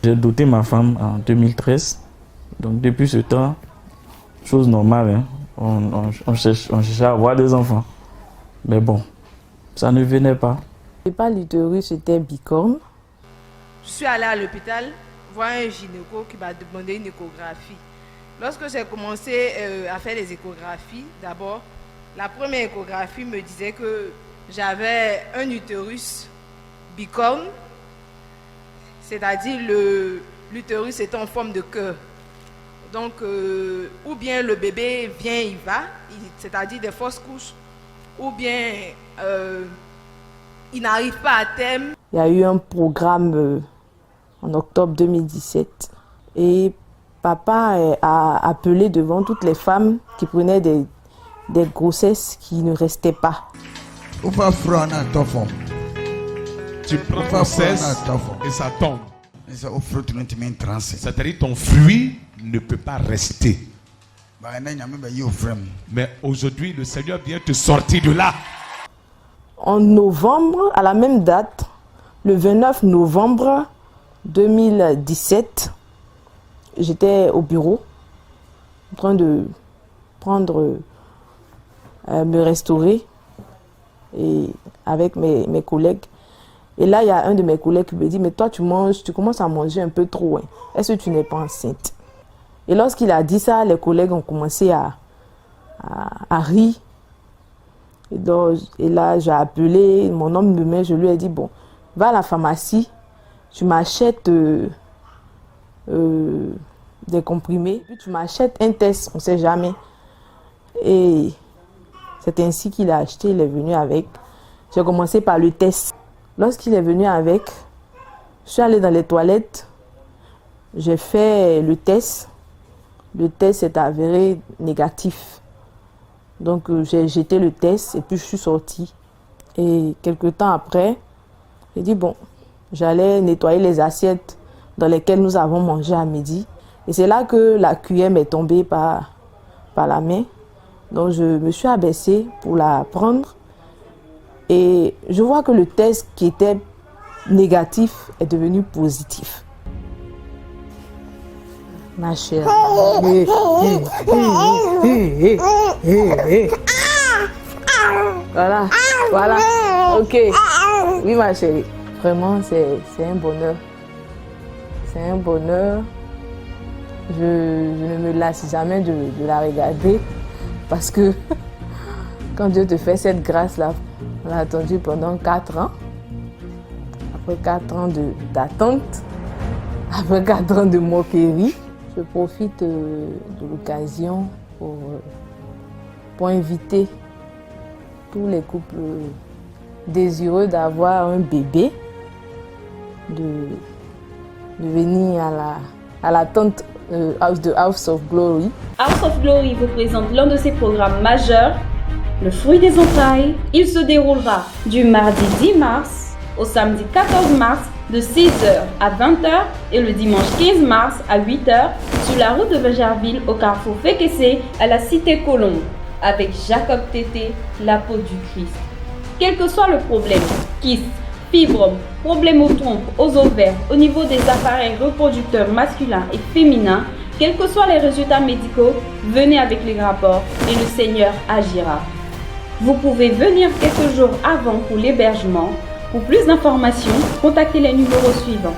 J'ai doté ma femme en 2013. Donc depuis ce temps, chose normale, hein, on cherchait à avoir des enfants. Mais bon, ça ne venait pas. Pas l'utérus, était bicorne. Je suis allée à l'hôpital voir un gynéco qui m'a demandé une échographie. Lorsque j'ai commencé à faire les échographies, d'abord, la première échographie me disait que j'avais un utérus bicorne, c'est-à-dire l'utérus est en forme de cœur. Donc, ou bien le bébé vient, il va, c'est-à-dire des fausses couches, ou bien il n'arrive pas à terme. Il y a eu un programme en octobre 2017 et papa a appelé devant toutes les femmes qui prenaient des grossesses qui ne restaient pas. Tu prends ton cesse et ça tombe. C'est-à-dire ton fruit ne peut pas rester. Mais aujourd'hui, le Seigneur vient te sortir de là. En novembre, à la même date, le 29 novembre 2017, j'étais au bureau en train de me restaurer et avec mes collègues. Et là, il y a un de mes collègues qui me dit, mais toi, tu commences à manger un peu trop. Hein. Est-ce que tu n'es pas enceinte? Et lorsqu'il a dit ça, les collègues ont commencé à rire. Et là, j'ai appelé mon homme de main, je lui ai dit, bon, va à la pharmacie, tu m'achètes des comprimés, puis tu m'achètes un test, on ne sait jamais. Et c'est ainsi qu'il a acheté, il est venu avec. J'ai commencé par le test. Lorsqu'il est venu avec, je suis allée dans les toilettes, j'ai fait le test. Le test s'est avéré négatif. Donc j'ai jeté le test et puis je suis sortie. Et quelques temps après, j'ai dit bon, j'allais nettoyer les assiettes dans lesquelles nous avons mangé à midi. Et c'est là que la cuillère m'est tombée par la main. Donc je me suis abaissée pour la prendre. Et je vois que le test qui était négatif est devenu positif. Ma chère. Voilà, voilà. Ok. Oui, ma chérie. Vraiment, c'est un bonheur. C'est un bonheur. Je ne me lasse jamais de la regarder parce que quand Dieu te fait cette grâce-là, on a attendu pendant 4 ans. Après 4 ans d'attente, après 4 ans de moquerie, je profite de l'occasion pour inviter tous les couples désireux d'avoir un bébé, de venir à la tente de House of Glory. House of Glory vous présente l'un de ses programmes majeurs, le fruit des entrailles. Il se déroulera du mardi 10 mars au samedi 14 mars de 6h à 20h et le dimanche 15 mars à 8h sur la route de Vergerville au carrefour Fékessé à la cité Colombe avec Jacob Tété, la peau du Christ. Quel que soit le problème, kyste, fibrome, problème aux trompes, aux ovaires, au niveau des appareils reproducteurs masculins et féminins, quels que soient les résultats médicaux, venez avec les rapports et le Seigneur agira. Vous pouvez venir quelques jours avant pour l'hébergement. Pour plus d'informations, contactez les numéros suivants.